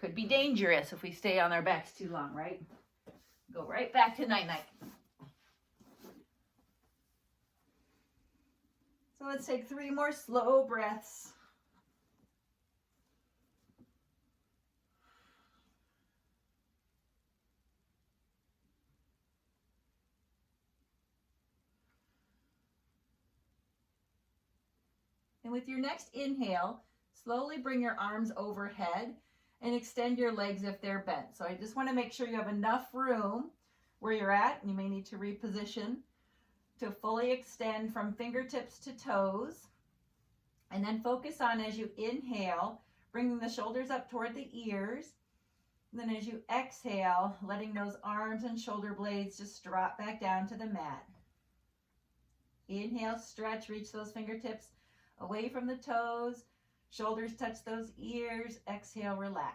could be dangerous if we stay on our backs too long, right? Go right back to night-night. So let's take 3 more slow breaths. And with your next inhale, slowly bring your arms overhead and extend your legs if they're bent. So I just want to make sure you have enough room where you're at. You may need to reposition to fully extend from fingertips to toes. And then focus on, as you inhale, bringing the shoulders up toward the ears. And then as you exhale, letting those arms and shoulder blades just drop back down to the mat. Inhale, stretch, reach those fingertips away from the toes. Shoulders touch those ears. Exhale, relax.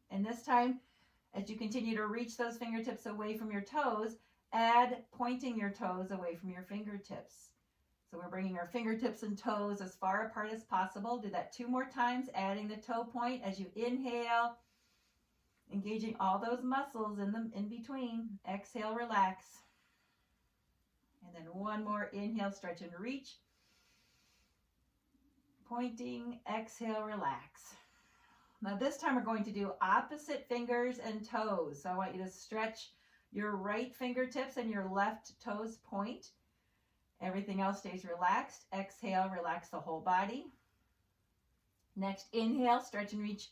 And this time, as you continue to reach those fingertips away from your toes, add pointing your toes away from your fingertips. So we're bringing our fingertips and toes as far apart as possible. Do that 2 more times, adding the toe point as you inhale, engaging all those muscles in between. Exhale, relax. And then 1 more, inhale, stretch and reach. Pointing, exhale, relax. Now this time we're going to do opposite fingers and toes. So I want you to stretch your right fingertips and your left toes point. Everything else stays relaxed. Exhale, relax the whole body. Next, inhale, stretch and reach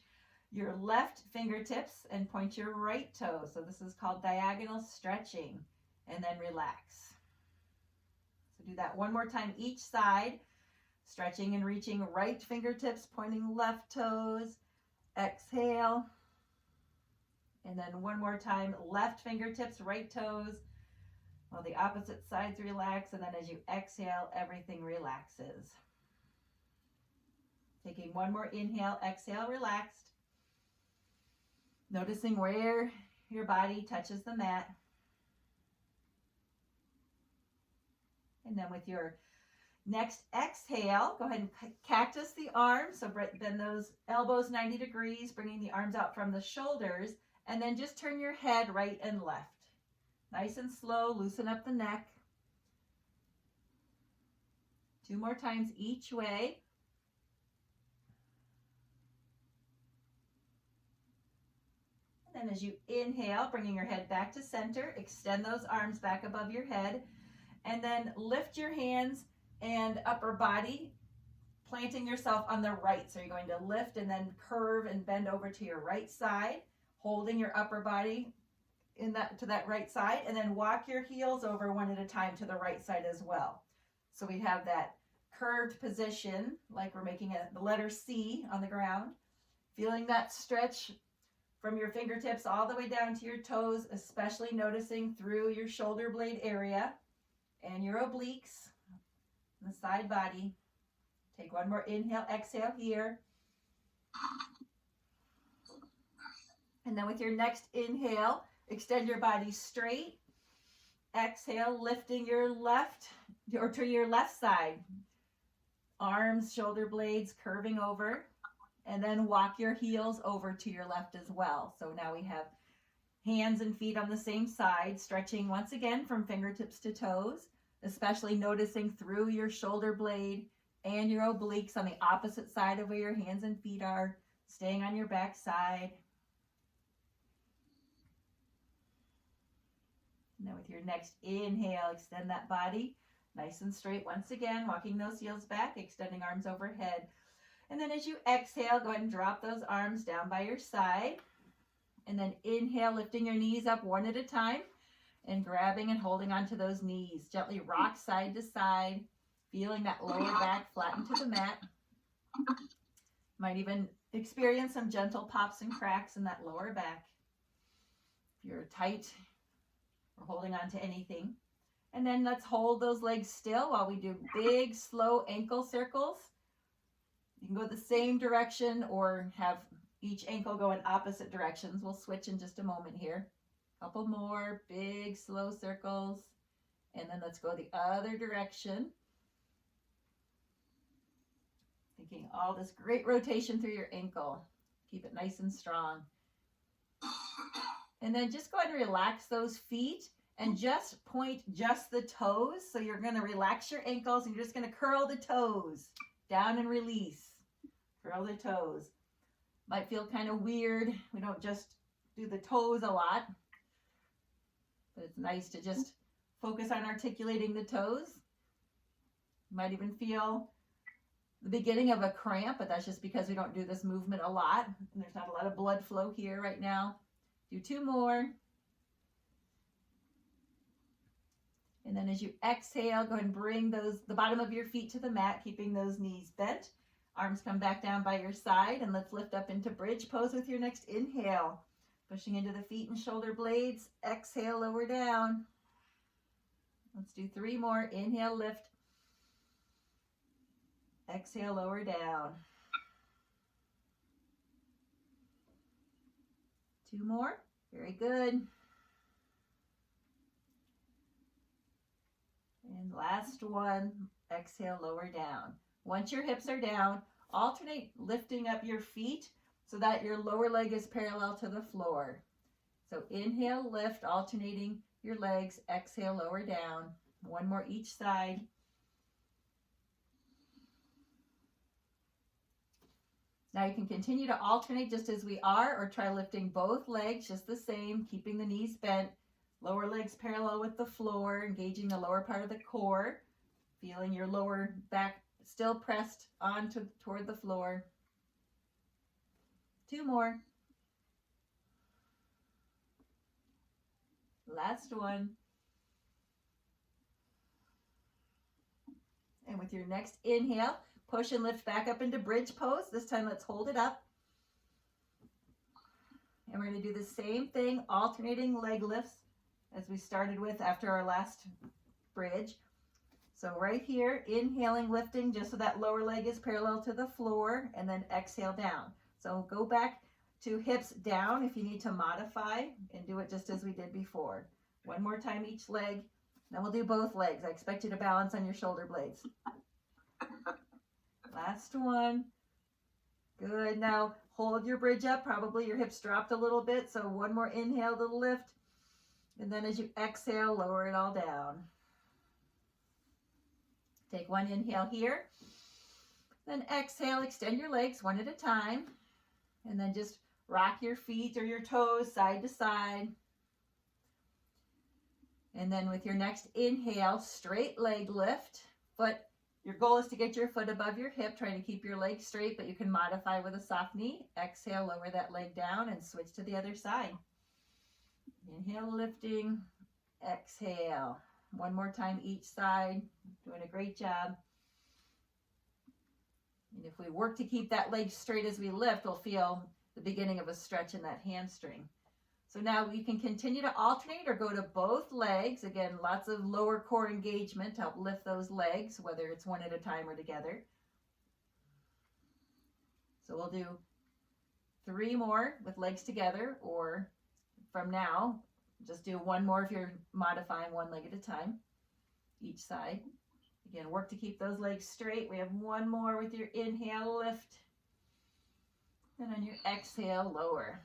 your left fingertips and point your right toes. So this is called diagonal stretching. And then relax. So do that 1 more time each side. Stretching and reaching right fingertips, pointing left toes. Exhale. And then 1 more time, left fingertips, right toes. While the opposite sides relax, and then as you exhale, everything relaxes. Taking 1 more inhale, exhale, relaxed. Noticing where your body touches the mat. And then with your next exhale, go ahead and cactus the arms. So bend those elbows 90 degrees, bringing the arms out from the shoulders, and then just turn your head right and left. Nice and slow, loosen up the neck. 2 more times each way. And then as you inhale, bringing your head back to center, extend those arms back above your head, and then lift your hands and upper body, planting yourself on the right. So you're going to lift and then curve and bend over to your right side, holding your upper body to that right side, and then walk your heels over 1 at a time to the right side as well. So we have that curved position, like we're making the letter C on the ground, feeling that stretch from your fingertips all the way down to your toes, especially noticing through your shoulder blade area and your obliques, the side body. Take 1 more inhale, exhale here. And then with your next inhale, extend your body straight. Exhale, lifting your left or to your left side. Arms, shoulder blades curving over. And then walk your heels over to your left as well. So now we have hands and feet on the same side, stretching once again from fingertips to toes, especially noticing through your shoulder blade and your obliques on the opposite side of where your hands and feet are, staying on your back side. Now with your next inhale, extend that body nice and straight once again, walking those heels back, extending arms overhead. And then as you exhale, go ahead and drop those arms down by your side. And then inhale, lifting your knees up 1 at a time and grabbing and holding onto those knees. Gently rock side to side, feeling that lower back flatten to the mat. Might even experience some gentle pops and cracks in that lower back. If you're tight or holding on to anything. And then let's hold those legs still while we do big, slow ankle circles. You can go the same direction or have each ankle go in opposite directions. We'll switch in just a moment here. Couple more big, slow circles. And then let's go the other direction. making all this great rotation through your ankle. Keep it nice and strong. And then just go ahead and relax those feet and just point just the toes. So you're going to relax your ankles and you're just going to curl the toes down and release. Curl the toes. Might feel kind of weird. We don't just do the toes a lot, but it's nice to just focus on articulating the toes. You might even feel the beginning of a cramp, but that's just because we don't do this movement a lot. And there's not a lot of blood flow here right now. Do 2 more. And then as you exhale, go ahead and bring the bottom of your feet to the mat, keeping those knees bent. Arms come back down by your side, and let's lift up into bridge pose with your next inhale. Pushing into the feet and shoulder blades. Exhale, lower down. Let's do 3 more. Inhale, lift. Exhale, lower down. 2 more. Very good. And last one. Exhale, lower down. Once your hips are down, alternate lifting up your feet so that your lower leg is parallel to the floor. So inhale, lift, alternating your legs. Exhale, lower down. 1 more each side. Now you can continue to alternate just as we are, or try lifting both legs just the same, keeping the knees bent, lower legs parallel with the floor, engaging the lower part of the core, feeling your lower back still pressed toward the floor. 2 more. Last one. And with your next inhale, push and lift back up into bridge pose. This time let's hold it up. And we're going to do the same thing, alternating leg lifts as we started with after our last bridge. So right here, inhaling, lifting just so that lower leg is parallel to the floor, and then exhale down. So go back to hips down if you need to modify, and do it just as we did before. 1 more time each leg. Then we'll do both legs. I expect you to balance on your shoulder blades. Last one. Good. Now hold your bridge up. Probably your hips dropped a little bit. So 1 more inhale to lift. And then as you exhale, lower it all down. Take 1 inhale here. Then exhale, extend your legs 1 at a time. And then just rock your feet or your toes side to side. And then with your next inhale, straight leg lift. Your goal is to get your foot above your hip, trying to keep your leg straight, but you can modify with a soft knee. Exhale, lower that leg down and switch to the other side. Inhale, lifting. Exhale. 1 more time each side. Doing a great job. And if we work to keep that leg straight as we lift, we'll feel the beginning of a stretch in that hamstring. So now you can continue to alternate or go to both legs. Again, lots of lower core engagement to help lift those legs, whether it's 1 at a time or together. So we'll do 3 more with legs together, or from now, just do 1 more if you're modifying 1 leg at a time, each side. Again, work to keep those legs straight. We have 1 more with your inhale, lift. And on your exhale, lower.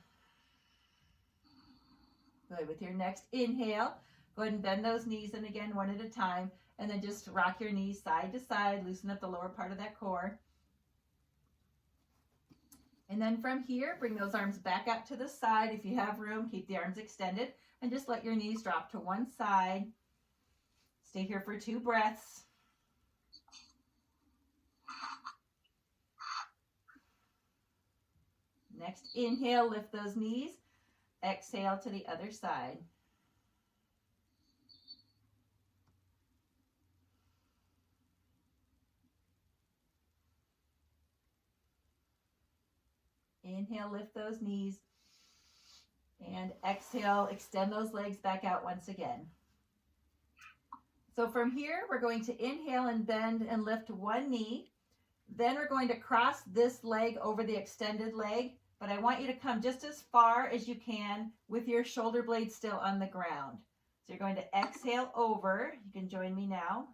Good. With your next inhale, go ahead and bend those knees in again 1 at a time, and then just rock your knees side to side, loosen up the lower part of that core. And then from here, bring those arms back out to the side. If you have room, keep the arms extended, and just let your knees drop to one side. Stay here for 2 breaths. Next inhale, lift those knees. Exhale to the other side. Inhale, lift those knees. And exhale, extend those legs back out once again. So from here, we're going to inhale and bend and lift 1 knee. Then we're going to cross this leg over the extended leg. But I want you to come just as far as you can with your shoulder blades still on the ground. So you're going to exhale over. You can join me now.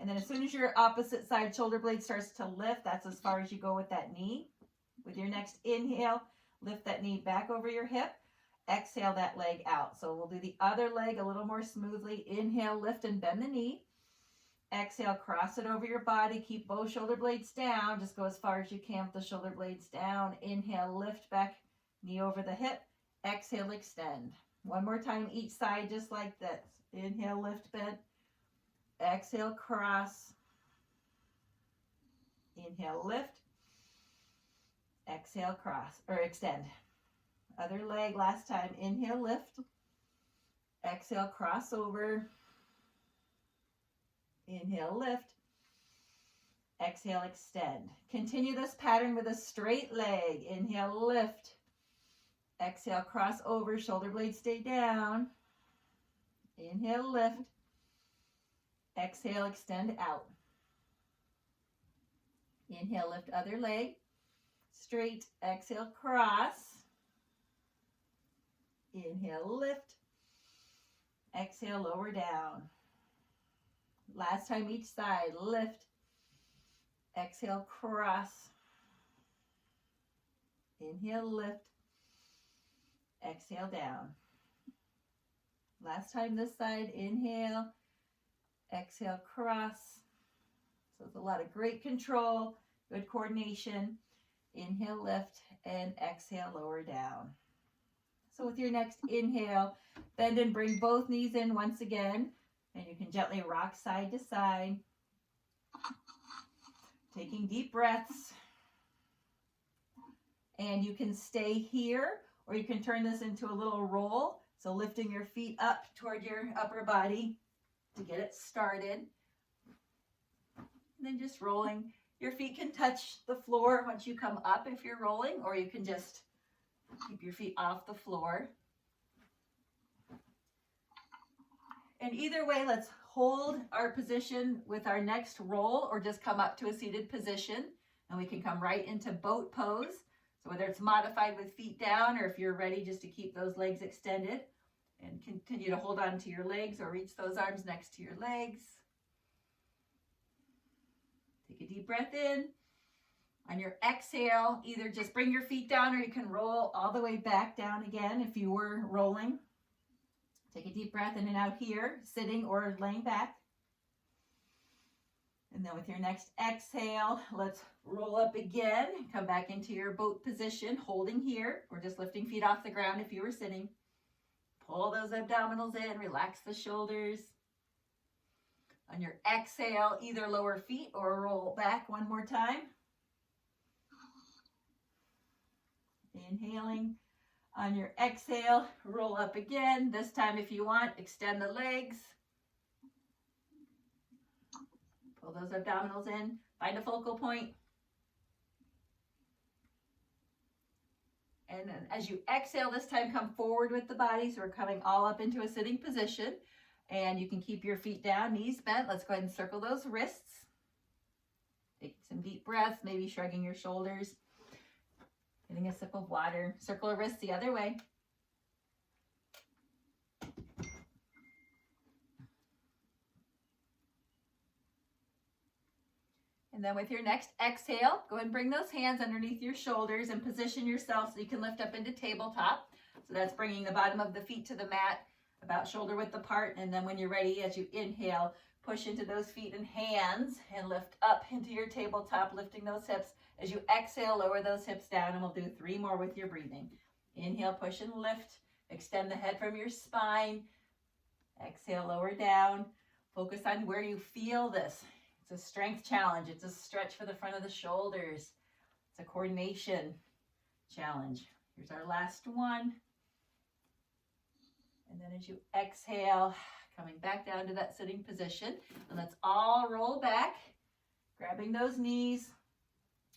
And then as soon as your opposite side shoulder blade starts to lift, that's as far as you go with that knee. With your next inhale, lift that knee back over your hip. Exhale that leg out. So we'll do the other leg a little more smoothly. Inhale, lift and bend the knee. Exhale, cross it over your body. Keep both shoulder blades down. Just go as far as you can with the shoulder blades down. Inhale, lift back, knee over the hip. Exhale, extend. One more time each side, just like this. Inhale, lift, bend. Exhale, cross. Inhale, lift. Exhale, cross, or extend. Other leg, last time. Inhale, lift. Exhale, cross over. Inhale, lift. Exhale, extend. Continue this pattern with a straight leg. Inhale, lift. Exhale, cross over. Shoulder blades stay down. Inhale, lift. Exhale, extend out. Inhale, lift other leg. Straight. Exhale, cross. Inhale, lift. Exhale, lower down. Last time each side. Lift. Exhale, cross. Inhale, lift. Exhale, down. Last time this side. Inhale. Exhale, cross. So it's a lot of great control, good coordination. Inhale, lift, and exhale, lower down. So with your next inhale, bend and bring both knees in once again. And you can gently rock side to side. Taking deep breaths. And you can stay here, or you can turn this into a little roll. So lifting your feet up toward your upper body to get it started. And then just rolling. Your feet can touch the floor once you come up if you're rolling, or you can just keep your feet off the floor. And either way, let's hold our position with our next roll, or just come up to a seated position. And we can come right into boat pose. So whether it's modified with feet down, or if you're ready just to keep those legs extended, and continue to hold on to your legs or reach those arms next to your legs. Take a deep breath in. On your exhale, either just bring your feet down, or you can roll all the way back down again if you were rolling. Take a deep breath in and out here, sitting or laying back. And then with your next exhale, let's roll up again. Come back into your boat position, holding here, or just lifting feet off the ground if you were sitting. Pull those abdominals in, relax the shoulders. On your exhale, either lower feet or roll back one more time. Inhaling. On your exhale, roll up again. This time, if you want, extend the legs. Pull those abdominals in. Find a focal point. And then as you exhale, this time come forward with the body. So we're coming all up into a sitting position. And you can keep your feet down, knees bent. Let's go ahead and circle those wrists. Take some deep breaths, maybe shrugging your shoulders. Getting a sip of water. Circle the wrists the other way. And then with your next exhale, go ahead and bring those hands underneath your shoulders and position yourself so you can lift up into tabletop. So that's bringing the bottom of the feet to the mat, about shoulder width apart. And then when you're ready, as you inhale, push into those feet and hands and lift up into your tabletop, lifting those hips. As you exhale, lower those hips down, and we'll do 3 more with your breathing. Inhale, push and lift. Extend the head from your spine. Exhale, lower down. Focus on where you feel this. It's a strength challenge. It's a stretch for the front of the shoulders. It's a coordination challenge. Here's our last one. And then as you exhale, coming back down to that sitting position. And let's all roll back, grabbing those knees.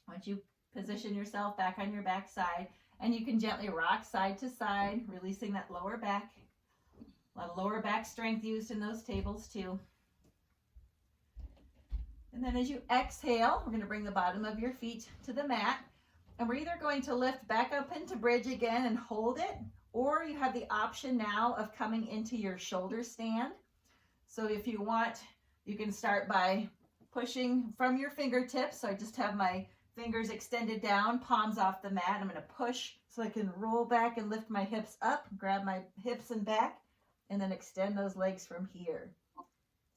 Once you position yourself back on your back side, and you can gently rock side to side, releasing that lower back. A lot of lower back strength used in those tables too. And then as you exhale, we're going to bring the bottom of your feet to the mat. And we're either going to lift back up into bridge again and hold it, or you have the option now of coming into your shoulder stand. So if you want, You can start by pushing from your fingertips. So I just have my fingers extended down, palms off the mat. I'm going to push so I can roll back and lift my hips up, grab my hips and back, and then extend those legs from here.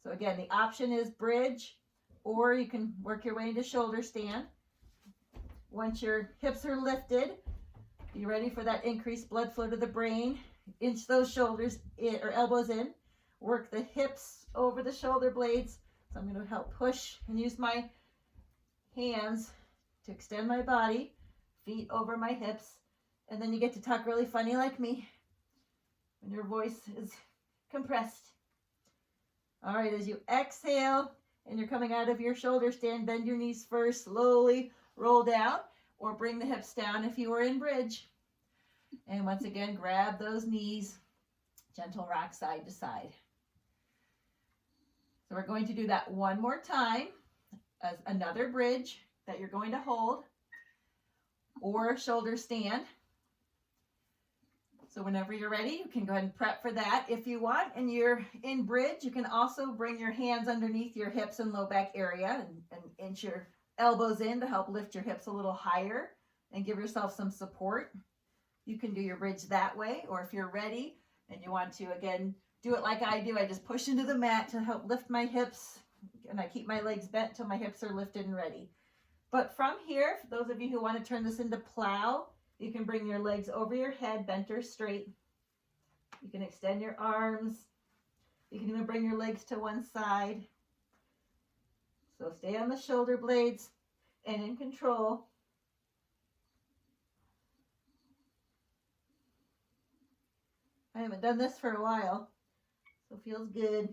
So again, the option is bridge, or you can work your way into shoulder stand. Once your hips are lifted, be ready for that increased blood flow to the brain. Inch those shoulders in, or elbows in. Work the hips over the shoulder blades. So I'm going to help push and use my hands to extend my body, feet over my hips. And then you get to talk really funny like me when your voice is compressed. All right, as you exhale and you're coming out of your shoulder stand, bend your knees first, slowly roll down, or bring the hips down if you were in bridge. And once again, grab those knees, gentle rock side to side. So we're going to do that one more time as another bridge that you're going to hold, or shoulder stand. So whenever you're ready, you can go ahead and prep for that if you want. And you're in bridge, you can also bring your hands underneath your hips and low back area and inch your elbows in to help lift your hips a little higher and give yourself some support. You can do your bridge that way, or if you're ready and you want to, again, do it like I do. I just push into the mat to help lift my hips, and I keep my legs bent till my hips are lifted and ready. But from here, for those of you who want to turn this into plow, you can bring your legs over your head, bent or straight. You can extend your arms. You can even bring your legs to one side. So stay on the shoulder blades and in control. I haven't done this for a while, so it feels good.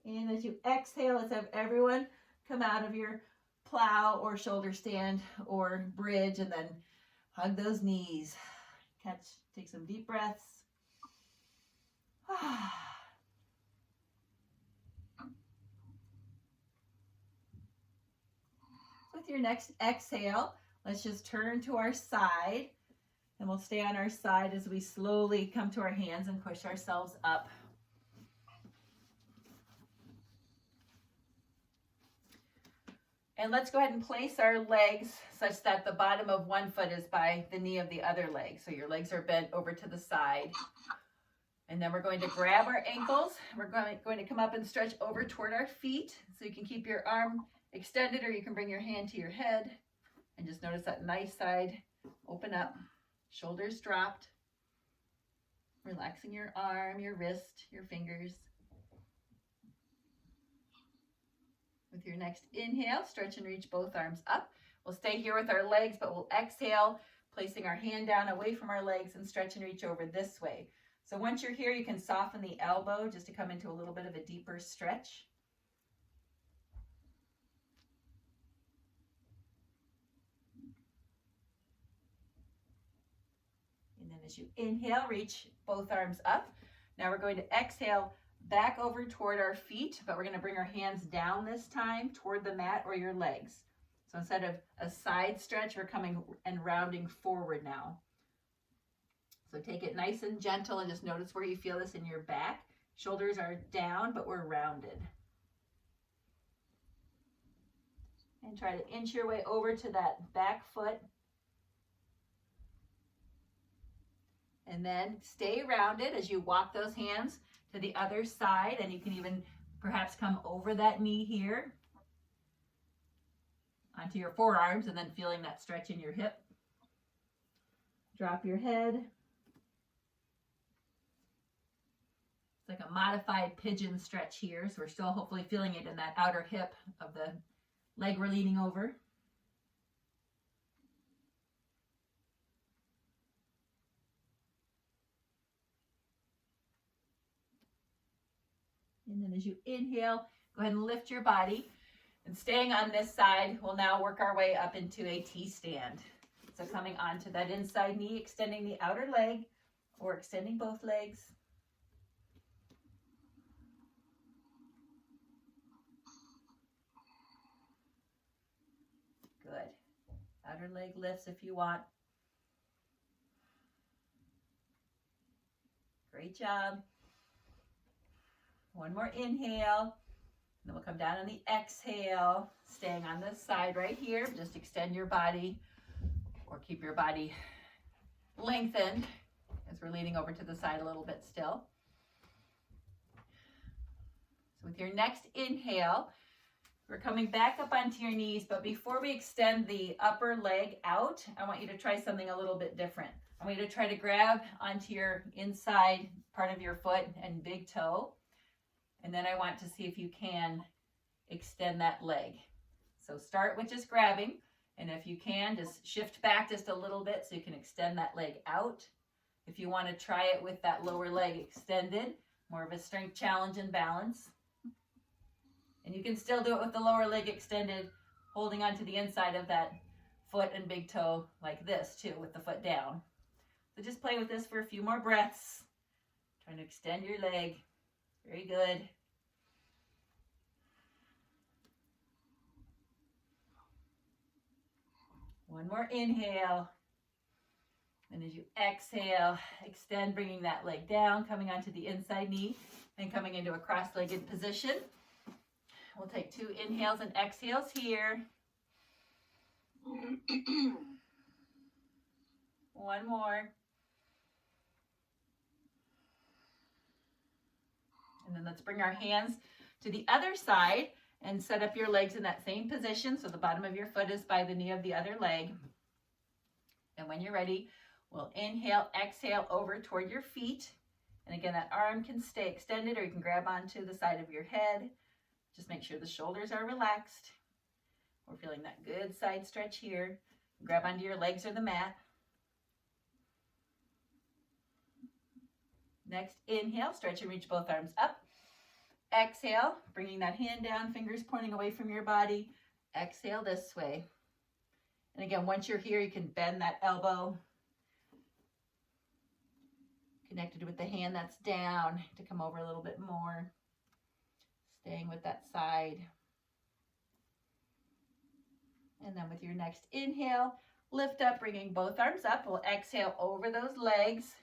And as you exhale, let's have everyone come out of your plow or shoulder stand or bridge, and then hug those knees. Take some deep breaths. With your next exhale, let's just turn to our side, and we'll stay on our side as we slowly come to our hands and push ourselves up. And let's go ahead and place our legs such that the bottom of one foot is by the knee of the other leg. So your legs are bent over to the side. And then we're going to grab our ankles. We're going to come up and stretch over toward our feet. So you can keep your arm extended, or you can bring your hand to your head. And just notice that nice side open up, shoulders dropped. Relaxing your arm, your wrist, your fingers. With your next inhale, stretch and reach both arms up. We'll stay here with our legs, but we'll exhale, placing our hand down away from our legs and stretch and reach over this way. So once you're here, you can soften the elbow just to come into a little bit of a deeper stretch. And then as you inhale, reach both arms up. Now we're going to exhale back over toward our feet, but we're going to bring our hands down this time toward the mat or your legs. So instead of a side stretch, we're coming and rounding forward now. So take it nice and gentle and just notice where you feel this in your back. Shoulders are down, but we're rounded. And try to inch your way over to that back foot. And then stay rounded as you walk those hands to the other side, and you can even perhaps come over that knee here onto your forearms, and then feeling that stretch in your hip. Drop your head. It's like a modified pigeon stretch here, so we're still hopefully feeling it in that outer hip of the leg we're leaning over. And then as you inhale, go ahead and lift your body. And staying on this side, we'll now work our way up into a T-stand. So coming onto that inside knee, extending the outer leg, or extending both legs. Good. Outer leg lifts if you want. Great job. One more inhale. Then we'll come down on the exhale, staying on this side right here. Just extend your body or keep your body lengthened as we're leaning over to the side a little bit still. So with your next inhale, we're coming back up onto your knees, but before we extend the upper leg out, I want you to try something a little bit different. I want you to try to grab onto your inside part of your foot and big toe. And then I want to see if you can extend that leg. So start with just grabbing. And if you can, just shift back just a little bit so you can extend that leg out. If you want to try it with that lower leg extended, more of a strength challenge and balance. And you can still do it with the lower leg extended, holding onto the inside of that foot and big toe like this too, with the foot down. So just play with this for a few more breaths. Trying to extend your leg. Very good. One more inhale. And as you exhale, extend, bringing that leg down, coming onto the inside knee, and coming into a cross-legged position. We'll take 2 inhales and exhales here. One more. And then let's bring our hands to the other side and set up your legs in that same position so the bottom of your foot is by the knee of the other leg. And when you're ready, we'll inhale, exhale over toward your feet. And again, that arm can stay extended or you can grab onto the side of your head. Just make sure the shoulders are relaxed. We're feeling that good side stretch here. Grab onto your legs or the mat. Next, inhale, stretch and reach both arms up. Exhale, bringing that hand down, fingers pointing away from your body. Exhale this way. And again, once you're here, you can bend that elbow, connected with the hand that's down, to come over a little bit more. Staying with that side. And then with your next inhale, lift up, bringing both arms up. We'll exhale over those legs.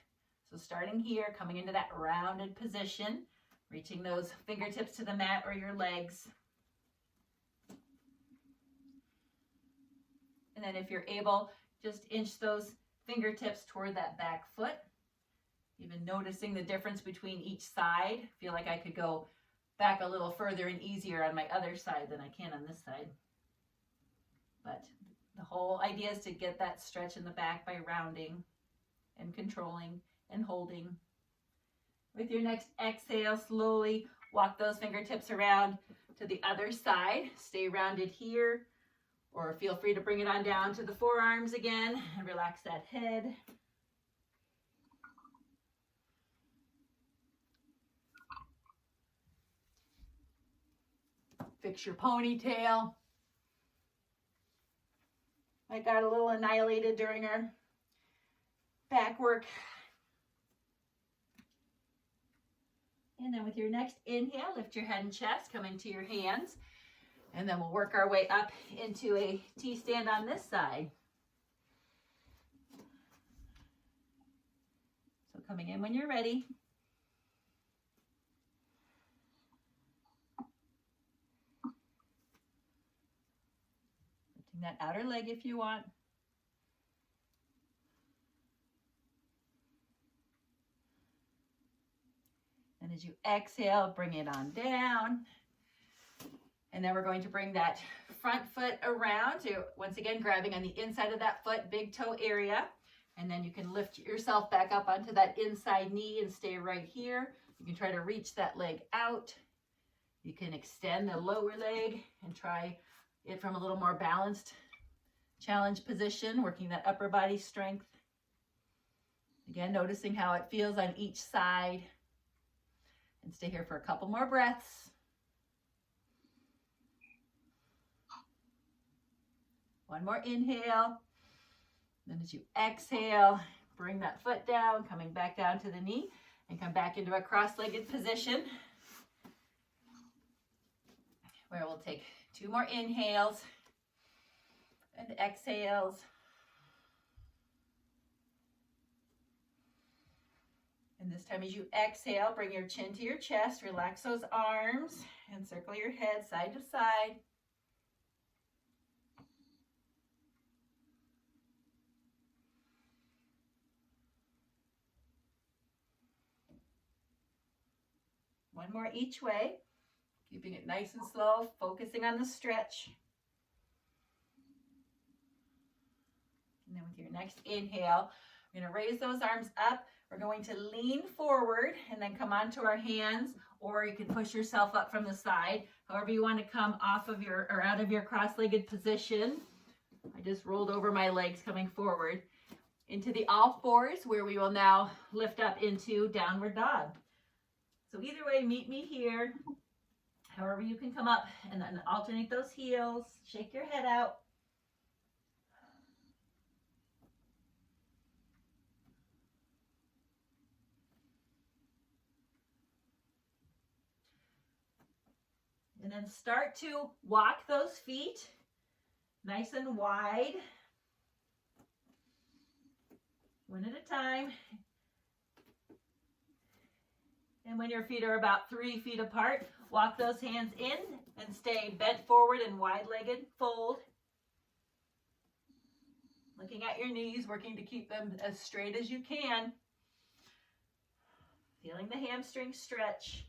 So starting here, coming into that rounded position, reaching those fingertips to the mat or your legs. And then if you're able, just inch those fingertips toward that back foot. Even noticing the difference between each side. Feel like I could go back a little further and easier on my other side than I can on this side. But the whole idea is to get that stretch in the back by rounding and controlling and holding. With your next exhale, slowly walk those fingertips around to the other side. Stay rounded here, or feel free to bring it on down to the forearms again and relax that head. Fix your ponytail. I got a little annihilated during our back work. And then with your next inhale, lift your head and chest, come into your hands. And then we'll work our way up into a T-stand on this side. So coming in when you're ready. Lifting that outer leg if you want. And as you exhale, bring it on down. And then we're going to bring that front foot around to, once again, grabbing on the inside of that foot, big toe area. And then you can lift yourself back up onto that inside knee and stay right here. You can try to reach that leg out. You can extend the lower leg and try it from a little more balanced challenge position, working that upper body strength. Again, noticing how it feels on each side. And stay here for a couple more breaths. One more inhale. Then as you exhale, bring that foot down, coming back down to the knee, and come back into a cross-legged position, where we'll take 2 more inhales and exhales. And And this time as you exhale, bring your chin to your chest, relax those arms, and circle your head side to side. One more each way, keeping it nice and slow, focusing on the stretch. And then with your next inhale, we're going to raise those arms up. We're going to lean forward and then come onto our hands, or you can push yourself up from the side. However you want to come off of your or out of your cross-legged position. I just rolled over my legs coming forward into the all fours, where we will now lift up into downward dog. So either way, meet me here. However you can come up, and then alternate those heels. Shake your head out. And then start to walk those feet nice and wide. One at a time. And when your feet are about 3 feet apart, walk those hands in and stay bent forward and wide-legged fold. Looking at your knees, working to keep them as straight as you can. Feeling the hamstring stretch.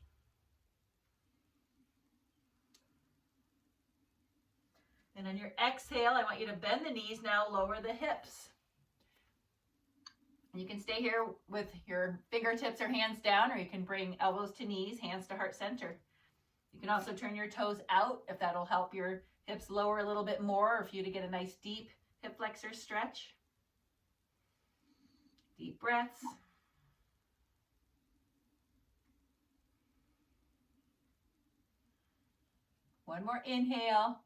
And on your exhale, I want you to bend the knees now, lower the hips. You can stay here with your fingertips or hands down, or you can bring elbows to knees, hands to heart center. You can also turn your toes out if that'll help your hips lower a little bit more, or for you to get a nice deep hip flexor stretch. Deep breaths. One more inhale.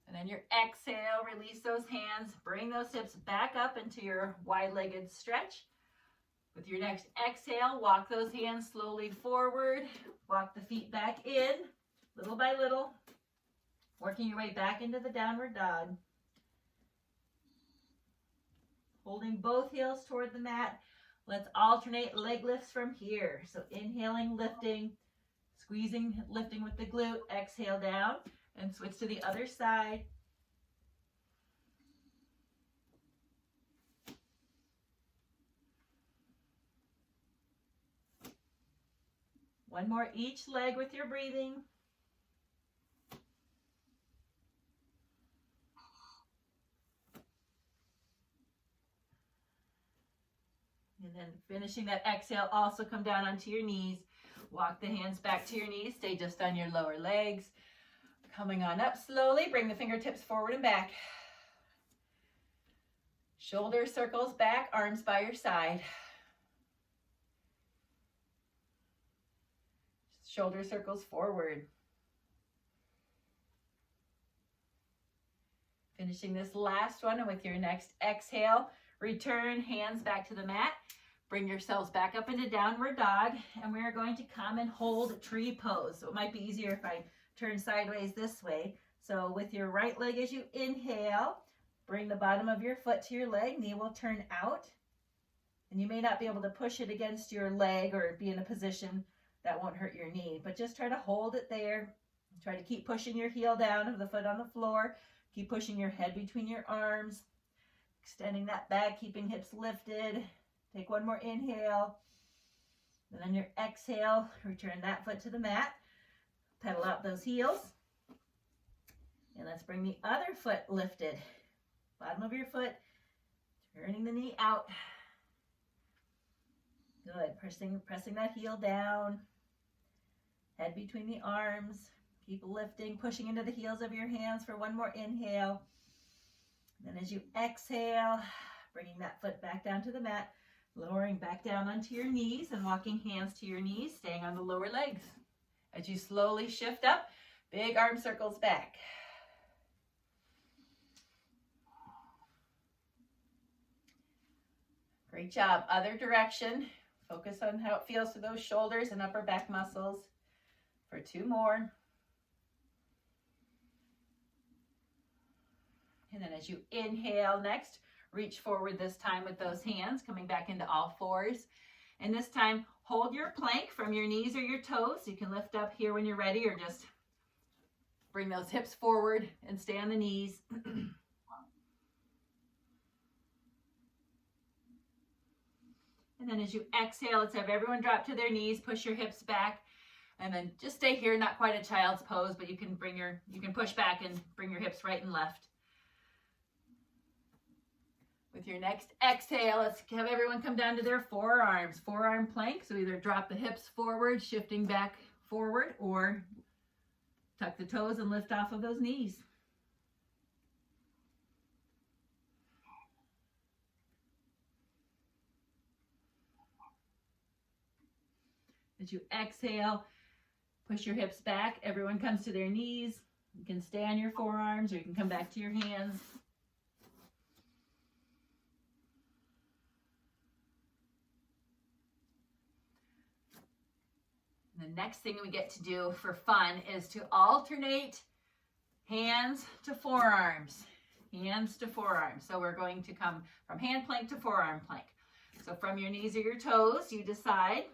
And then your exhale, release those hands, bring those hips back up into your wide-legged stretch. With your next exhale, walk those hands slowly forward, walk the feet back in, little by little, working your way back into the downward dog. Holding both heels toward the mat. Let's alternate leg lifts from here. So inhaling, lifting, squeezing, lifting with the glute, exhale down. And switch to the other side. One more each leg with your breathing. And then finishing that exhale, also come down onto your knees. Walk the hands back to your knees. Stay just on your lower legs. Coming on up slowly, bring the fingertips forward and back. Shoulder circles back, arms by your side. Shoulder circles forward. Finishing this last one, and with your next exhale, return hands back to the mat. Bring yourselves back up into downward dog, and we are going to come and hold tree pose. So it might be easier if I turn sideways this way. So with your right leg as you inhale, bring the bottom of your foot to your leg. Knee will turn out. And you may not be able to push it against your leg or be in a position that won't hurt your knee. But just try to hold it there. Try to keep pushing your heel down of the foot on the floor. Keep pushing your head between your arms. Extending that back, keeping hips lifted. Take one more inhale. And on your exhale, return that foot to the mat. Pedal out those heels. And let's bring the other foot lifted. Bottom of your foot, turning the knee out. Good. Pressing that heel down. Head between the arms. Keep lifting, pushing into the heels of your hands for one more inhale. And then as you exhale, bringing that foot back down to the mat, lowering back down onto your knees and walking hands to your knees, staying on the lower legs. As you slowly shift up, big arm circles back. Great job. Other direction. Focus on how it feels to those shoulders and upper back muscles. For 2 more. And then as you inhale next, reach forward this time with those hands, coming back into all fours. And this time, hold your plank from your knees or your toes. You can lift up here when you're ready, or just bring those hips forward and stay on the knees. And then as you exhale, let's have everyone drop to their knees, push your hips back, and then just stay here, not quite a child's pose, but you can push back and bring your hips right and left. With your next exhale, let's have everyone come down to their forearms, forearm plank. So either drop the hips forward, shifting back forward, or tuck the toes and lift off of those knees. As you exhale, push your hips back. Everyone comes to their knees. You can stay on your forearms, or you can come back to your hands. The next thing we get to do for fun is to alternate hands to forearms. Hands to forearms. So we're going to come from hand plank to forearm plank. So from your knees or your toes, you decide.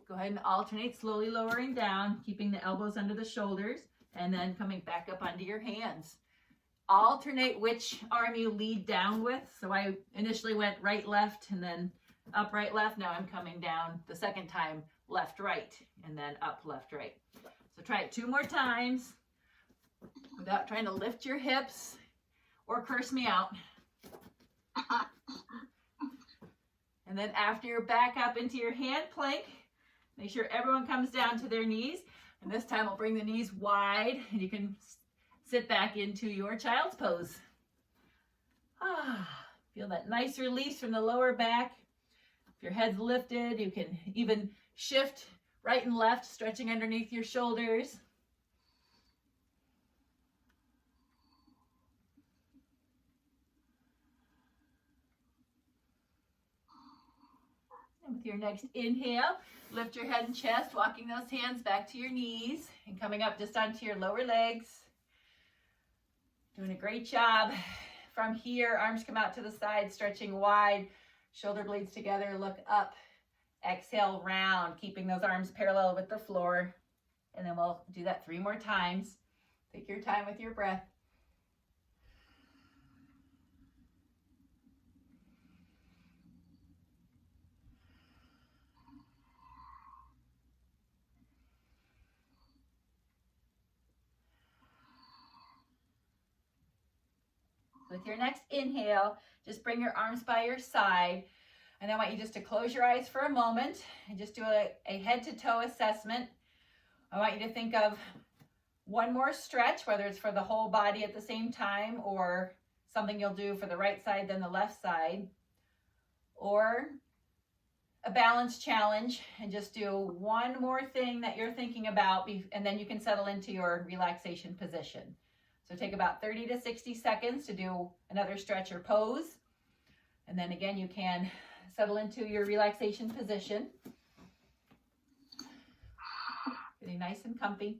Go ahead and alternate, slowly lowering down, keeping the elbows under the shoulders, and then coming back up onto your hands. Alternate which arm you lead down with. So I initially went right, left, and then up, right, left. Now I'm coming down the second time, left, right, and then up, left, right. So try it 2 more times without trying to lift your hips or curse me out. And then after you're back up into your hand plank, make sure everyone comes down to their knees. And this time we'll bring the knees wide, and you can sit back into your child's pose. Feel that nice release from the lower back. If your head's lifted, you can even shift right and left, stretching underneath your shoulders. And with your next inhale, lift your head and chest, walking those hands back to your knees and coming up just onto your lower legs. Doing a great job. From here, arms come out to the side, stretching wide, shoulder blades together, look up. Exhale, round, keeping those arms parallel with the floor. And then we'll do that 3 more times. Take your time with your breath. With your next inhale, just bring your arms by your side. And I want you just to close your eyes for a moment and just do a head-to-toe assessment. I want you to think of one more stretch, whether it's for the whole body at the same time or something you'll do for the right side then the left side, or a balance challenge, and just do one more thing that you're thinking about, and then you can settle into your relaxation position. So take about 30 to 60 seconds to do another stretch or pose. And then again, you can settle into your relaxation position. Getting nice and comfy.